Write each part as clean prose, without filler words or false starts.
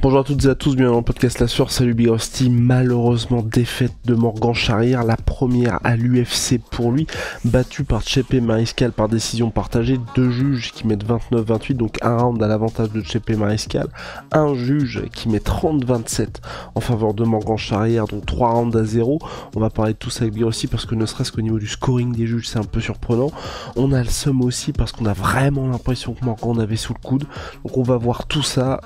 Bonjour à toutes et à tous, bienvenue dans le podcast La Sueur, salut Big Rusty. Malheureusement, défaite de Morgan Charrière, la première à l'UFC pour lui, battu par Chepe Mariscal par décision partagée, deux juges qui mettent 29-28, donc un round à l'avantage de Chepe Mariscal, un juge qui met 30-27 en faveur de Morgan Charrière, donc 3 rounds à 0. On va parler de tout ça avec Big Rusty parce que ne serait-ce qu'au niveau du scoring des juges, c'est un peu surprenant. On a le seum aussi parce qu'on a vraiment l'impression que Morgan avait sous le coude, donc on va voir tout ça.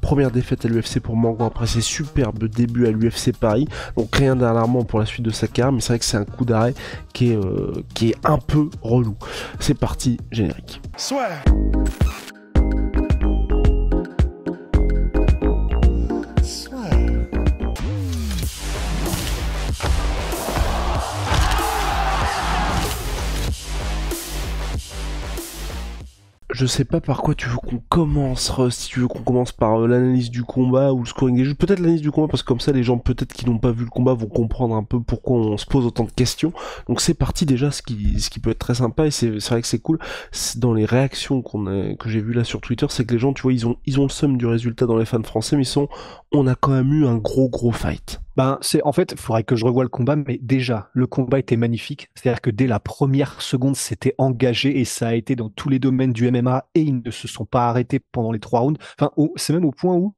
Première défaite à l'UFC pour Morgan après ses superbes débuts à l'UFC Paris, donc rien d'alarmant pour la suite de sa carrière, mais c'est vrai que c'est un coup d'arrêt qui est un peu relou. C'est parti, générique. Soit. Je sais pas par quoi tu veux qu'on commence, si tu veux qu'on commence par l'analyse du combat ou le scoring des jeux. Peut-être l'analyse du combat parce que comme ça les gens peut-être qui n'ont pas vu le combat vont comprendre un peu pourquoi on se pose autant de questions. Donc c'est parti déjà, ce qui peut être très sympa et c'est vrai que c'est cool. Dans les réactions que j'ai vues là sur Twitter, c'est que les gens, tu vois, ils ont le seum du résultat dans les fans français, mais on a quand même eu un gros fight. En fait, il faudrait que je revoie le combat, mais déjà, le combat était magnifique. C'est-à-dire que dès la première seconde, c'était engagé et ça a été dans tous les domaines du MMA et ils ne se sont pas arrêtés pendant les 3 rounds. Enfin, c'est même au point où,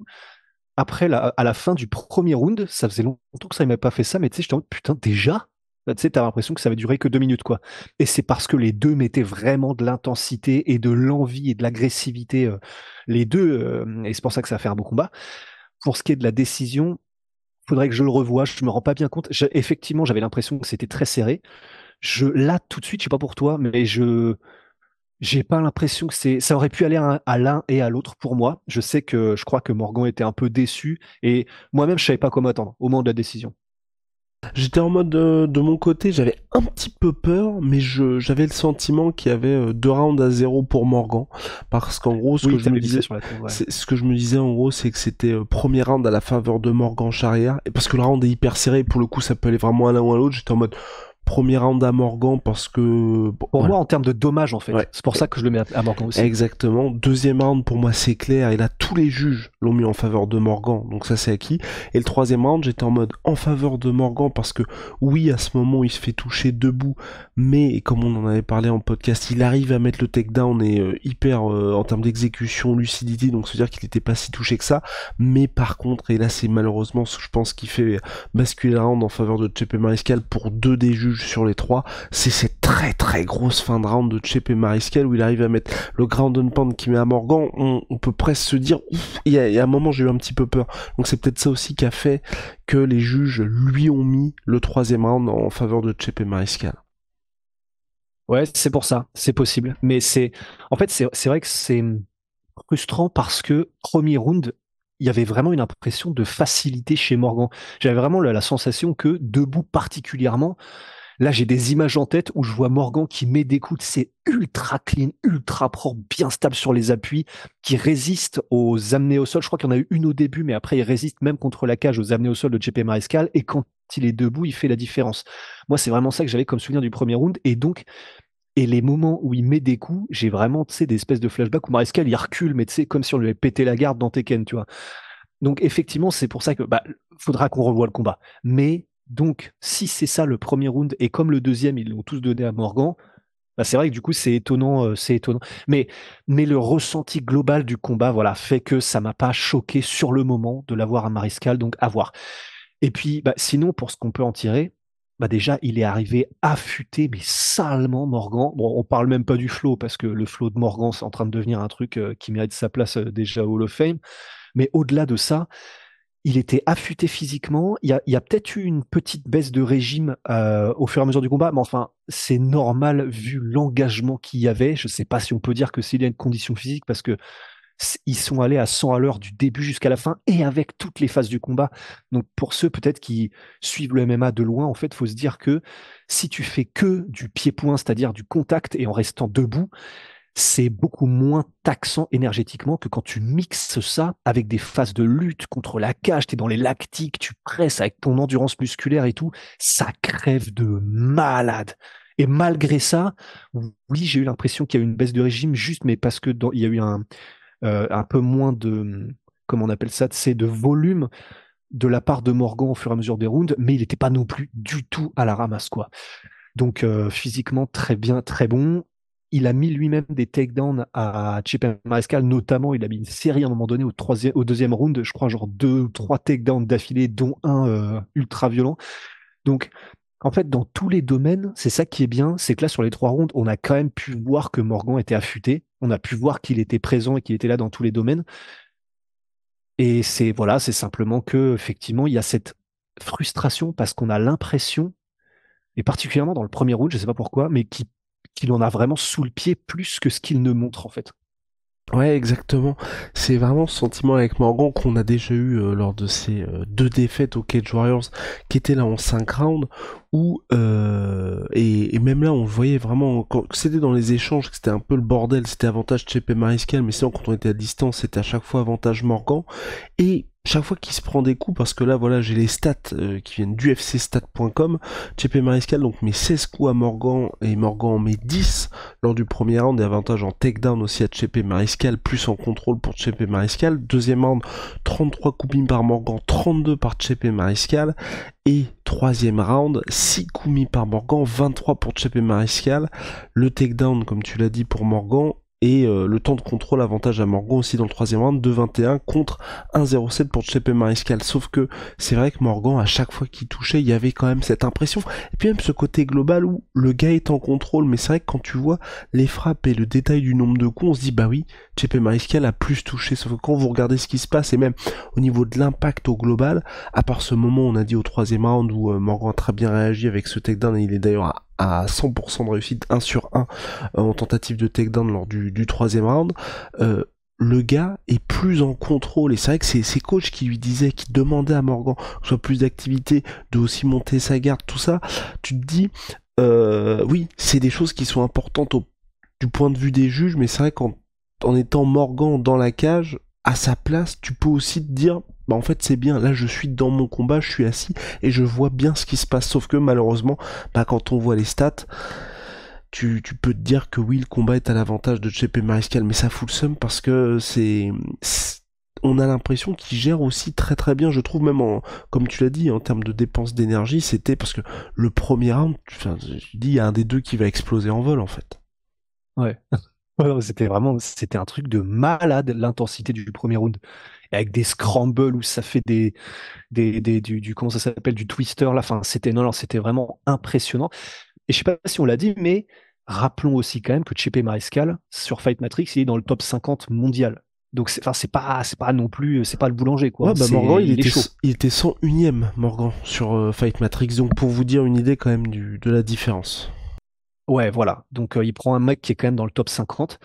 après, à la fin du premier round, ça faisait longtemps que ça n'avait pas fait ça, mais tu sais, j'étais en mode, putain, déjà? Là, tu sais, t'as l'impression que ça va durer que 2 minutes, quoi. Et c'est parce que les deux mettaient vraiment de l'intensité et de l'envie et de l'agressivité, les deux, et c'est pour ça que ça a fait un beau combat. Pour ce qui est de la décision, faudrait que je le revoie, je me rends pas bien compte. Effectivement, j'avais l'impression que c'était très serré. Là, tout de suite, je sais pas pour toi, mais j'ai pas l'impression que ça aurait pu aller à l'un et à l'autre pour moi. Je crois que Morgan était un peu déçu et moi-même, je savais pas comment attendre au moment de la décision. J'étais en mode de mon côté, j'avais un petit peu peur, mais j'avais le sentiment qu'il y avait 2 rounds à 0 pour Morgan, parce qu'en gros, ce que je me disais en gros, c'est que c'était premier round à la faveur de Morgan Charrière, et parce que le round est hyper serré, pour le coup, ça peut aller vraiment à l'un ou à l'autre. J'étais en mode premier round à Morgan parce que pour moi en termes de dommage en fait, ouais. C'est pour ça que je le mets à Morgan aussi. Exactement. Deuxième round pour moi c'est clair, et là tous les juges l'ont mis en faveur de Morgan, donc ça c'est acquis. Et le troisième round j'étais en mode en faveur de Morgan parce que oui, à ce moment il se fait toucher debout, mais comme on en avait parlé en podcast, il arrive à mettre le takedown et hyper en termes d'exécution, lucidité, donc c'est à dire qu'il n'était pas si touché que ça. Mais par contre, et là c'est malheureusement ce que je pense qui fait basculer le round en faveur de Chepe Mariscal pour 2 des juges sur les 3, c'est cette très grosse fin de round de Chepe Mariscal où il arrive à mettre le ground and pound qui met à Morgan. On peut presque se dire ouf, il y a un moment j'ai eu un petit peu peur, donc c'est peut-être ça aussi qui a fait que les juges lui ont mis le 3e round en faveur de Chepe Mariscal. Ouais, c'est pour ça, c'est possible, mais c'est vrai que c'est frustrant parce que premier round, il y avait vraiment une impression de facilité chez Morgan. J'avais vraiment la sensation que debout particulièrement, là j'ai des images en tête où je vois Morgan qui met des coups, c'est ultra clean, ultra propre, bien stable sur les appuis, qui résiste aux amenées au sol. Je crois qu'il y en a eu une au début, mais après il résiste même contre la cage aux amenées au sol de Chepe Mariscal, et quand il est debout, il fait la différence. Moi, c'est vraiment ça que j'avais comme souvenir du premier round, et les moments où il met des coups, j'ai vraiment, tu sais, des espèces de flashbacks où Mariscal, il recule, mais tu sais, comme si on lui avait pété la garde dans Tekken, tu vois. Donc, effectivement, c'est pour ça que, faudra qu'on revoie le combat. Mais, donc, si c'est ça le premier round, et comme le deuxième, ils l'ont tous donné à Morgan, c'est vrai que du coup, c'est étonnant, c'est étonnant. Mais le ressenti global du combat, voilà, fait que ça m'a pas choqué sur le moment de l'avoir à Mariscal, donc à voir. Et puis, sinon, pour ce qu'on peut en tirer, déjà, il est arrivé affûté, mais salement, Morgan. Bon, on parle même pas du flow, parce que le flow de Morgan, c'est en train de devenir un truc qui mérite sa place déjà au Hall of Fame. Mais au-delà de ça, il était affûté physiquement. Il y a peut-être eu une petite baisse de régime au fur et à mesure du combat, mais enfin, c'est normal vu l'engagement qu'il y avait. Je sais pas si on peut dire que s'il y a une condition physique, parce que ils sont allés à 100 à l'heure du début jusqu'à la fin et avec toutes les phases du combat. Donc pour ceux peut-être qui suivent le MMA de loin, en fait, faut se dire que si tu fais que du pied-point, c'est-à-dire du contact et en restant debout, c'est beaucoup moins taxant énergétiquement que quand tu mixes ça avec des phases de lutte contre la cage, tu es dans les lactiques, tu presses avec ton endurance musculaire et tout, ça crève de malade. Et malgré ça, oui, j'ai eu l'impression qu'il y a eu une baisse de régime juste, mais parce que il y a eu un peu moins comme on appelle ça, c'est de volume de la part de Morgan au fur et à mesure des rounds, mais il n'était pas non plus du tout à la ramasse, quoi. Donc physiquement très bien, très bon. Il a mis lui-même des takedowns à Chip Mariscal, notamment il a mis une série à un moment donné au deuxième round, je crois genre 2 ou 3 takedowns d'affilée, dont un ultra violent. Donc en fait dans tous les domaines, c'est ça qui est bien, c'est que là sur les 3 rounds, on a quand même pu voir que Morgan était affûté, on a pu voir qu'il était présent et qu'il était là dans tous les domaines. Et c'est voilà, c'est simplement que effectivement il y a cette frustration parce qu'on a l'impression et particulièrement dans le premier round, je ne sais pas pourquoi, mais qu'il en a vraiment sous le pied plus que ce qu'il ne montre en fait. Ouais, exactement. C'est vraiment ce sentiment avec Morgan qu'on a déjà eu lors de ces 2 défaites au Cage Warriors, qui étaient là en 5 rounds, où et même là on voyait vraiment quand c'était dans les échanges que c'était un peu le bordel, c'était avantage Chepe Mariscal, mais sinon quand on était à distance c'était à chaque fois avantage Morgan. Et chaque fois qu'il se prend des coups, parce que là voilà j'ai les stats qui viennent d'UFCstat.com, Chepe Mariscal donc met 16 coups à Morgan et Morgan en met 10 lors du premier round, et avantage en takedown aussi à Chepe Mariscal, plus en contrôle pour Chepe Mariscal. Deuxième round, 33 coups mis par Morgan, 32 par Chepe Mariscal. Et troisième round, 6 coups mis par Morgan, 23 pour Chepe Mariscal. Le takedown, comme tu l'as dit, pour Morgan. Et le temps de contrôle avantage à Morgan aussi dans le troisième round, 2,21 contre 1,07 pour Chepe Mariscal. Sauf que c'est vrai que Morgan, à chaque fois qu'il touchait, il y avait quand même cette impression. Et puis même ce côté global où le gars est en contrôle. Mais c'est vrai que quand tu vois les frappes et le détail du nombre de coups, on se dit bah oui, Chepe Mariscal a plus touché. Sauf que quand vous regardez ce qui se passe, et même au niveau de l'impact au global, à part ce moment on a dit au troisième round où Morgan a très bien réagi avec ce takedown, et il est d'ailleurs à 100% de réussite, 1 sur 1 en tentative de takedown lors du troisième round, le gars est plus en contrôle. Et c'est vrai que c'est ses coachs qui lui disaient, qui demandaient à Morgan que soit plus d'activité, de aussi monter sa garde, tout ça. Tu te dis, oui, c'est des choses qui sont importantes du point de vue des juges, mais c'est vrai qu'en étant Morgan dans la cage, à sa place, tu peux aussi te dire, bah en fait c'est bien, là je suis dans mon combat, je suis assis et je vois bien ce qui se passe. Sauf que malheureusement, bah quand on voit les stats, tu peux te dire que oui, le combat est à l'avantage de Chepe Mariscal, mais ça fout le seum parce que on a l'impression qu'il gère aussi très très bien, je trouve, même comme tu l'as dit, en termes de dépenses d'énergie, c'était parce que le premier round, enfin, je dis, il y a un des deux qui va exploser en vol en fait. Ouais. Ouais, non, c'était un truc de malade l'intensité du premier round. Et avec des scrambles où ça fait comment ça s'appelle, du twister là. Enfin, c'était non, non, c'était vraiment impressionnant. Et je sais pas si on l'a dit, mais rappelons aussi quand même que Chepe Mariscal sur Fight Matrix, il est dans le top 50 mondial. Donc enfin, c'est pas non plus, c'est pas le boulanger quoi, Ouais, hein. bah Morgan, Il est chaud. il était 101ème, Morgan, sur Fight Matrix, donc pour vous dire une idée quand même de la différence. Ouais, voilà. Donc il prend un mec qui est quand même dans le top 50.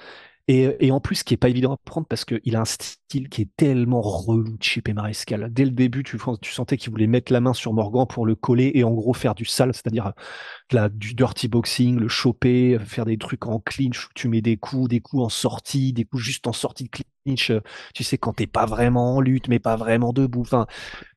Et en plus, ce qui est pas évident à prendre parce qu'il a un style qui est tellement relou de Chip et Mariscal. Dès le début, tu sentais qu'il voulait mettre la main sur Morgan pour le coller et en gros faire du sale, c'est-à-dire du dirty boxing, le choper, faire des trucs en clinch où tu mets des coups en sortie, des coups juste en sortie de clinch. Tu sais, quand t'es pas vraiment en lutte, mais pas vraiment debout. Enfin,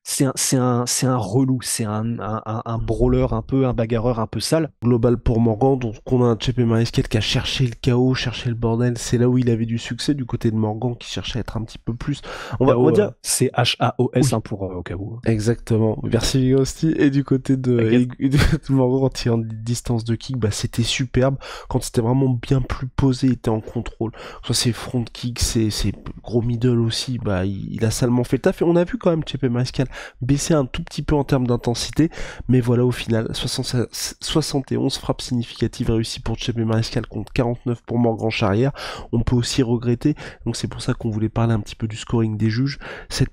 c'est un relou, c'est un brawler un peu, un bagarreur un peu sale. Global pour Morgan, donc on a un Chepe Mariscal qui a cherché le chaos, cherché le bordel, c'est là où il avait du succès, du côté de Morgan qui cherchait à être un petit peu plus, on va KO, dire, CHAOS oui, hein, pour au cas où. exactement, merci Vigosti. Et du côté T'inquiète. de Morgan, quand il est en distance de kick, bah c'était superbe, quand c'était vraiment bien plus posé, il était en contrôle, soit ses front kicks, ses gros middle aussi, bah il a salement fait le taf, et on a vu quand même Chepe Mariscal baisser un tout petit peu en termes d'intensité, mais voilà, au final, 71 frappes significatives réussies pour Chepe Mariscal contre 49 pour Morgan Charrière. On peut aussi regretter, donc c'est pour ça qu'on voulait parler un petit peu du scoring des juges, cette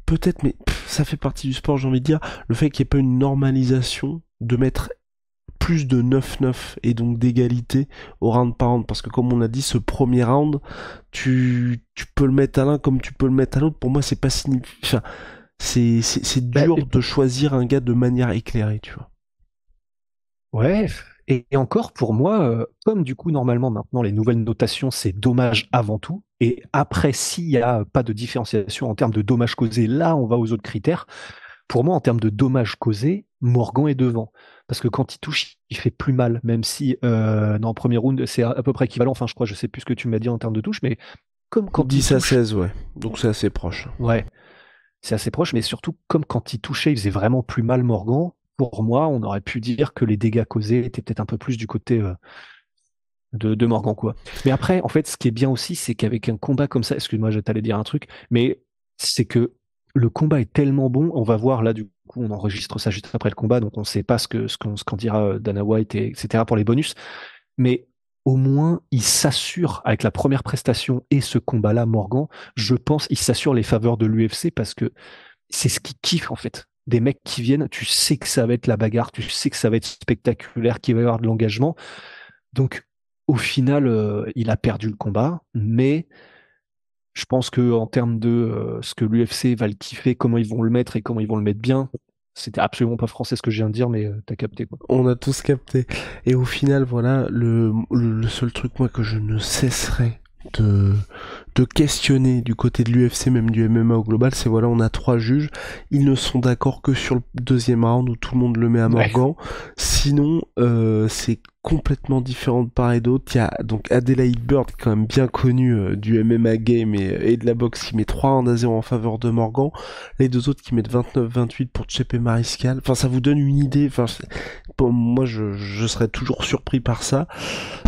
peut-être, mais ça fait partie du sport, j'ai envie de dire, le fait qu'il n'y ait pas une normalisation de mettre plus de 9-9 et donc d'égalité au round par round, parce que comme on a dit, ce premier round, tu peux le mettre à l'un comme tu peux le mettre à l'autre. Pour moi, c'est pas significatif. Enfin, c'est Bah, dur de choisir un gars de manière éclairée, tu vois. ouais, et encore pour moi, comme du coup normalement maintenant les nouvelles notations c'est dommage avant tout, et après s'il n'y a pas de différenciation en termes de dommages causés, là on va aux autres critères. Pour moi en termes de dommages causés, Morgan est devant. Parce que quand il touche, il fait plus mal, même si dans le premier round c'est à peu près équivalent, enfin je crois, je sais plus ce que tu m'as dit en termes de touche, mais comme quand il 10 à touche, 16, ouais. Donc c'est assez proche. ouais, c'est assez proche, mais surtout comme quand il touchait, il faisait vraiment plus mal Morgan. Pour moi, on aurait pu dire que les dégâts causés étaient peut-être un peu plus du côté de Morgan, quoi. Mais après, en fait, ce qui est bien aussi, c'est qu'avec un combat comme ça, excuse-moi, je t'allais dire un truc, mais c'est que le combat est tellement bon, on va voir là, du coup, on enregistre ça juste après le combat, donc on ne sait pas ce qu'en dira Dana White, etc. pour les bonus, mais au moins, il s'assure, avec la première prestation et ce combat-là, Morgan, je pense, il s'assure les faveurs de l'UFC parce que c'est ce qui kiffe, en fait. Des mecs qui viennent, tu sais que ça va être la bagarre, tu sais que ça va être spectaculaire, qu'il va y avoir de l'engagement. Donc, au final, il a perdu le combat, mais je pense que en termes de ce que l'UFC va le kiffer, comment ils vont le mettre et comment ils vont le mettre bien, c'était absolument pas français ce que je viens de dire, mais t'as capté quoi. On a tous capté. Et au final, voilà, le seul truc, moi, que je ne cesserai de, de questionner du côté de l'UFC, même du MMA au global, c'est voilà, on a 3 juges. Ils ne sont d'accord que sur le deuxième round où tout le monde le met à Ouais. Morgan. Sinon, c'est complètement différent de part et d'autre. Il y a donc Adelaide Bird, qui est quand même bien connu du MMA game et de la boxe, qui met 3 rounds à 0 en faveur de Morgan. Les deux autres qui mettent 29-28 pour Chepe Mariscal. Enfin, ça vous donne une idée. Enfin, pour moi, je serais toujours surpris par ça.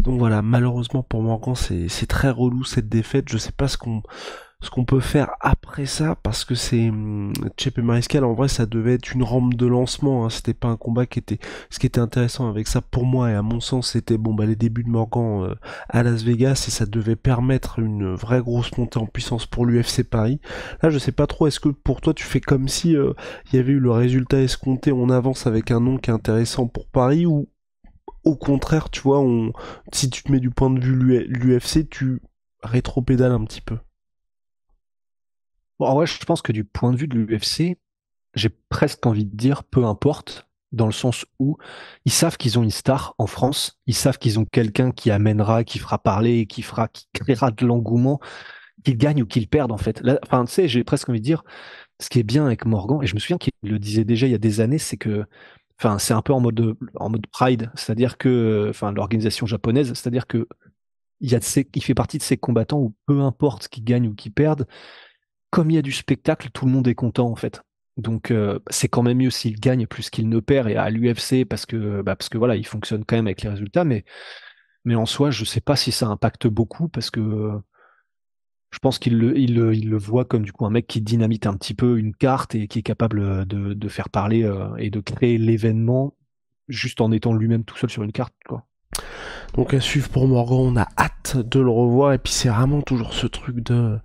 Donc voilà, malheureusement pour Morgan, c'est très relou cette défaite. Je sais pas ce qu'on peut faire après ça parce que c'est Chepe Mariscal, en vrai ça devait être une rampe de lancement, hein. C'était pas un combat qui était ce qui était intéressant avec ça pour moi et à mon sens c'était bon bah les débuts de Morgan à Las Vegas et ça devait permettre une vraie grosse montée en puissance pour l'UFC Paris. Là je sais pas trop, est-ce que pour toi tu fais comme si il y avait eu le résultat escompté, on avance avec un nom qui est intéressant pour Paris, ou au contraire, tu vois, si tu te mets du point de vue l'UFC, tu rétro-pédales un petit peu. Bon, en vrai, je pense que du point de vue de l'UFC, j'ai presque envie de dire peu importe, dans le sens où ils savent qu'ils ont une star en France, ils savent qu'ils ont quelqu'un qui amènera, qui fera parler, qui créera de l'engouement, qu'il gagne ou qu'il perde en fait. Là, enfin, tu sais, j'ai presque envie de dire, ce qui est bien avec Morgan, et je me souviens qu'il le disait déjà il y a des années, c'est que, enfin, c'est un peu en mode Pride, c'est-à-dire que, enfin, l'organisation japonaise, c'est-à-dire que il fait partie de ces combattants où peu importe qui gagne ou qui perde, comme il y a du spectacle, tout le monde est content en fait. Donc c'est quand même mieux s'il gagne plus qu'il ne perd et à l'UFC parce que voilà, il fonctionne quand même avec les résultats, mais en soi, je sais pas si ça impacte beaucoup parce que je pense il le voit comme du coup un mec qui dynamite un petit peu une carte et qui est capable de faire parler et de créer l'événement juste en étant lui-même tout seul sur une carte, quoi. Donc à suivre pour Morgan, on a hâte de le revoir, et puis c'est vraiment toujours ce truc de,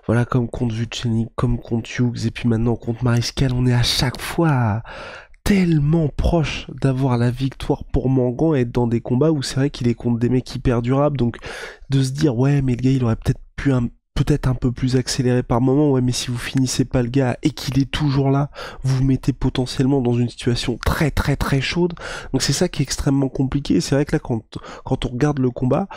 voilà, comme contre Vucenic, comme contre Hughes, et puis maintenant contre Mariscal, on est à chaque fois tellement proche d'avoir la victoire pour Morgan et être dans des combats où c'est vrai qu'il est contre des mecs hyper durables, donc de se dire ouais mais le gars il aurait peut-être pu peut-être un peu plus accéléré par moment, ouais mais si vous finissez pas le gars et qu'il est toujours là, vous vous mettez potentiellement dans une situation très très très chaude, donc c'est ça qui est extrêmement compliqué, et c'est vrai que là quand on regarde le combat,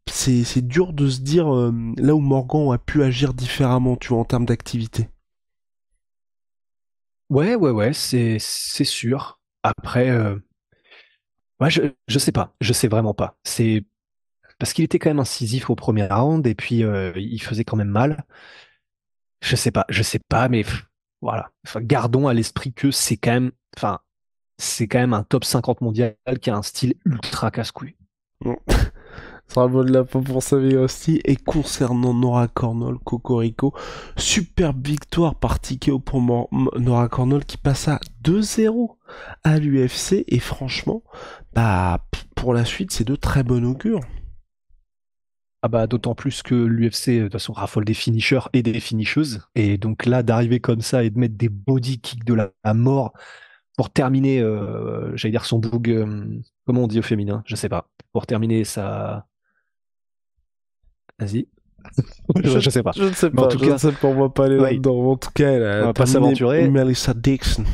c'est dur de se dire là où Morgan a pu agir différemment, tu vois, en termes d'activité. Ouais, c'est sûr. Après, ouais, je sais pas, je sais vraiment pas. C'est parce qu'il était quand même incisif au premier round et puis il faisait quand même mal. Je sais pas, mais voilà. Enfin, gardons à l'esprit que enfin, c'est quand même un top 50 mondial qui a un style ultra casse-couille. Bon. Ça sera le mot de la fin pour Samir Hosty. Et concernant Nora Cornell, Cocorico, superbe victoire par TKO pour Nora Cornell qui passe à 2-0 à l'UFC. Et franchement, bah, pour la suite, c'est de très bon augure. Ah bah d'autant plus que l'UFC de toute façon raffole des finishers et des finisheuses et donc là d'arriver comme ça et de mettre des body kicks de la mort pour terminer j'allais dire son boug comment on dit au féminin je sais pas pour terminer sa vas-y Je, je sais pas je ne sais mais en pas, tout je ne cas sais pas, on va pas aller ouais là-dedans. En tout cas, elle on a va pas terminé s'aventurer Melissa Dixon.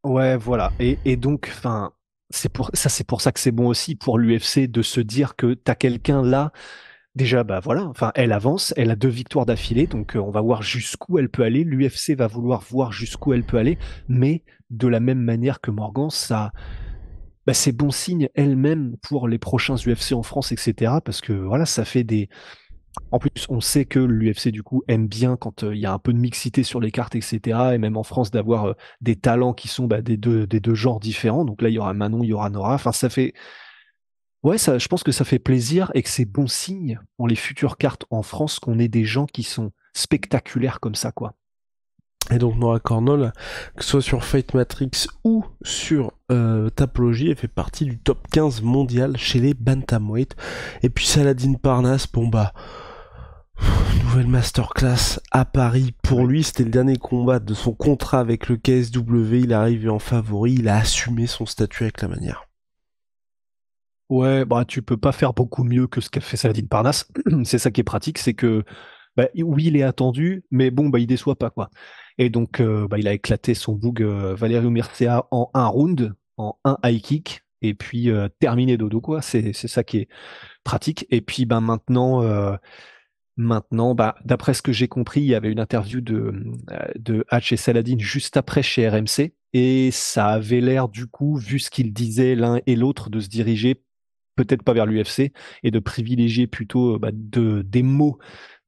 ouais voilà et donc enfin c'est pour ça que c'est bon aussi pour l'UFC de se dire que t'as quelqu'un là. Déjà, bah voilà, enfin, elle avance, elle a 2 victoires d'affilée, donc on va voir jusqu'où elle peut aller. L'UFC va vouloir voir jusqu'où elle peut aller, mais de la même manière que Morgan, ça, bah, c'est bon signe elle-même pour les prochains UFC en France, etc. Parce que voilà, ça fait En plus, on sait que l'UFC, du coup, aime bien quand il y a un peu de mixité sur les cartes, etc. Et même en France, d'avoir des talents qui sont des deux genres différents. Donc là, il y aura Manon, il y aura Nora. Enfin, ça fait. Ouais, ça, je pense que ça fait plaisir et que c'est bon signe pour les futures cartes en France qu'on ait des gens qui sont spectaculaires comme ça, quoi. Et donc Nora Cornell, que ce soit sur Fight Matrix ou sur Tapology, elle fait partie du top 15 mondial chez les bantamweight. Et puis Saladin Parnasse, bon bah, nouvelle masterclass à Paris pour Ouais. lui. C'était le dernier combat de son contrat avec le KSW. Il est arrivé en favori, il a assumé son statut avec la manière. Ouais, bah tu peux pas faire beaucoup mieux que ce qu'a fait Saladin Parnasse. C'est ça qui est pratique, c'est que bah, oui, il est attendu, mais bon, bah il déçoit pas, quoi. Et donc, bah, il a éclaté son boug Valerio Mircea en un round, en un high kick, et puis terminé dodo, quoi. C'est ça qui est pratique. Et puis ben maintenant, bah, d'après ce que j'ai compris, il y avait une interview de Hatch et Saladin juste après chez RMC, et ça avait l'air, du coup, vu ce qu'ils disaient l'un et l'autre, de se diriger peut-être pas vers l'UFC et de privilégier plutôt des mots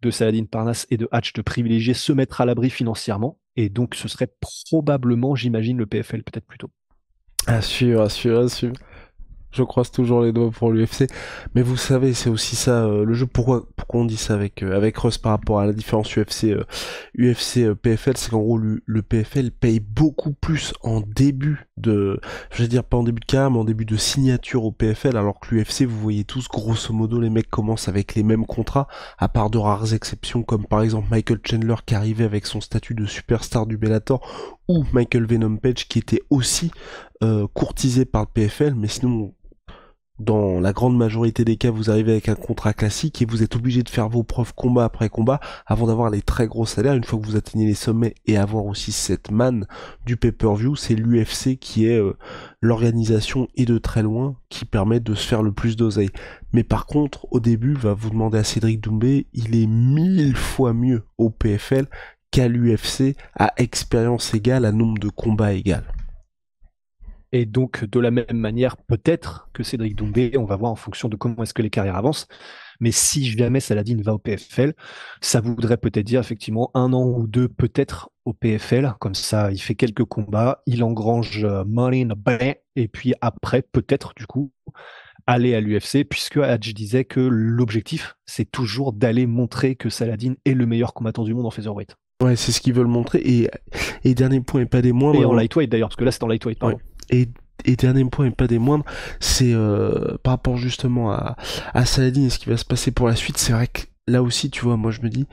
de Saladin Parnasse et de Hatch, de privilégier se mettre à l'abri financièrement. Et donc, ce serait probablement, j'imagine, le PFL peut-être plutôt. Assure, assure, assure. Je croise toujours les doigts pour l'UFC. Mais vous savez, c'est aussi ça le jeu. Pourquoi on dit ça avec Russ par rapport à la différence UFC PFL, c'est qu'en gros le PFL paye beaucoup plus en début de, je vais dire pas en début de carrière, mais en début de signature au PFL, alors que l'UFC, vous voyez tous, grosso modo, les mecs commencent avec les mêmes contrats, à part de rares exceptions comme par exemple Michael Chandler qui arrivait avec son statut de superstar du Bellator, ou Michael Venom Page qui était aussi courtisé par le PFL, mais sinon dans la grande majorité des cas, vous arrivez avec un contrat classique et vous êtes obligé de faire vos preuves combat après combat avant d'avoir les très gros salaires. Une fois que vous atteignez les sommets et avoir aussi cette manne du pay-per-view, c'est l'UFC qui est l'organisation et de très loin qui permet de se faire le plus d'oseille. Mais par contre, au début, va vous demander à Cédric Doumbé, il est 1000 fois mieux au PFL qu'à l'UFC à expérience égale, à nombre de combats égal. Et donc, de la même manière, peut-être que Cédric Doumbé, on va voir en fonction de comment est-ce que les carrières avancent. Mais si jamais Saladin va au PFL, ça voudrait peut-être dire effectivement 1 an ou 2 peut-être au PFL. Comme ça, il fait quelques combats, il engrange money in the bank, et puis après, peut-être du coup, aller à l'UFC, puisque Hadj disait que l'objectif, c'est toujours d'aller montrer que Saladin est le meilleur combattant du monde en featherweight. Ouais, c'est ce qu'ils veulent montrer. Et dernier point et pas des Et en moindres, lightweight d'ailleurs, parce que là c'est en lightweight, ouais. pardon. Et, et dernier point et pas des moindres, c'est par rapport justement à Saladin et ce qui va se passer pour la suite. C'est vrai que là aussi, tu vois, moi je me dis,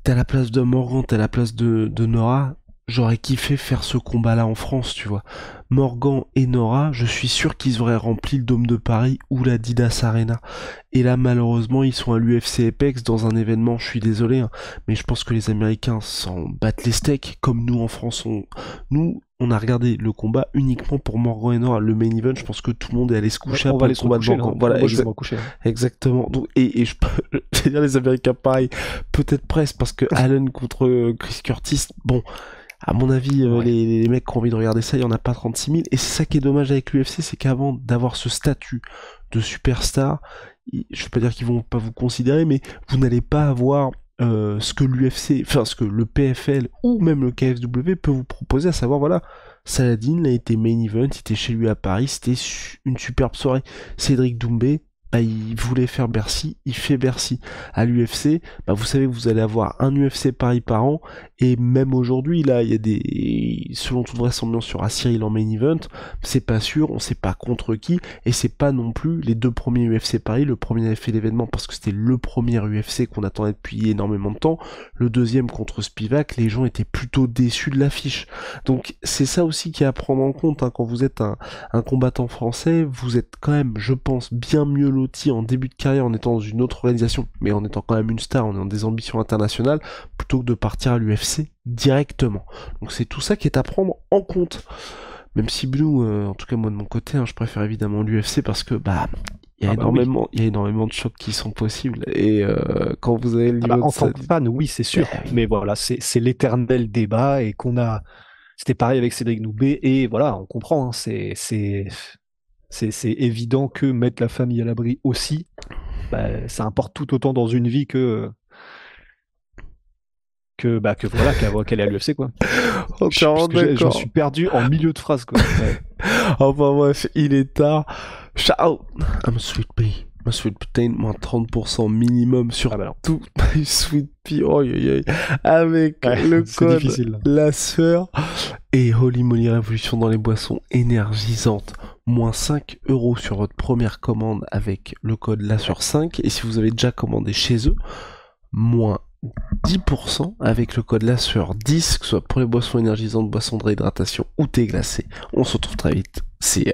t'as la place de Morgan, t'as la place de Nora. J'aurais kiffé faire ce combat-là en France, tu vois. Morgan et Nora, je suis sûr qu'ils auraient rempli le Dôme de Paris ou la Didas Arena. Et là, malheureusement, ils sont à l'UFC Apex dans un événement, je suis désolé, hein, mais je pense que les Américains s'en battent les steaks, comme nous en France. Nous, on a regardé le combat uniquement pour Morgan et Nora. Le main event, je pense que tout le monde est allé se Ouais, coucher on va après le aller se combat de recoucher là, Morgan. hein. Voilà, Moi je vais me recoucher, hein. exactement. Donc, et je vais dire les Américains pareil, peut-être presque parce que Allen contre Chris Curtis, bon, à mon avis, Ouais. les mecs qui ont envie de regarder ça, il y en a pas 36 000. Et c'est ça qui est dommage avec l'UFC, c'est qu'avant d'avoir ce statut de superstar, je veux pas dire qu'ils vont pas vous considérer, mais vous n'allez pas avoir ce que l'UFC, enfin ce que le PFL ou même le KSW peut vous proposer, à savoir voilà, Saladin a été main event, il était chez lui à Paris, c'était une superbe soirée. Cédric Doumbé, bah, il voulait faire Bercy, il fait Bercy. À l'UFC, bah, vous savez que vous allez avoir un UFC Paris par an, et même aujourd'hui, là, il y a des, selon toute vraisemblance, sur Cyril en main event, c'est pas sûr, on sait pas contre qui, et c'est pas non plus les deux premiers UFC Paris. Le premier avait fait l'événement parce que c'était le premier UFC qu'on attendait depuis énormément de temps. Le deuxième contre Spivak, les gens étaient plutôt déçus de l'affiche. Donc c'est ça aussi qui est à prendre en compte, hein, quand vous êtes un combattant français, vous êtes quand même, je pense, bien mieux loti en début de carrière en étant dans une autre organisation, mais en étant quand même une star, en ayant des ambitions internationales, plutôt que de partir à l'UFC directement. Donc c'est tout ça qui est à prendre en compte. Même si Blue, en tout cas moi de mon côté, hein, je préfère évidemment l'UFC parce que bah il y a Ah bah oui. il y a énormément de chocs qui sont possibles et quand vous avez le Ah bah, niveau de en tant ça, que fan, oui, c'est sûr. bah, oui. Mais voilà, c'est l'éternel débat et qu'on a. C'était pareil avec Cédric Noubé et voilà, on comprend, hein, c'est évident que mettre la famille à l'abri aussi, ça importe tout autant dans une vie que voilà, qu'elle est à l'UFC, quoi. Entièrement Parce que j'en d'accord. suis perdu en milieu de phrase, quoi. Ouais. Enfin bref, il est tard. Ciao. I'm Sweet Pea. Ma Sweet Protein, moins 30% minimum sur Ah bah non. tout My Sweet Pea. Oh, avec Ouais, le c'est code difficile, là. la sueur. Et Holy Moly Révolution dans les boissons énergisantes. Moins 5 € sur votre première commande avec le code la sueur 5. Et si vous avez déjà commandé chez eux, moins 10% avec le code la sueur 10, que ce soit pour les boissons énergisantes, boissons de réhydratation ou thé glacé. On se retrouve très vite. See ya.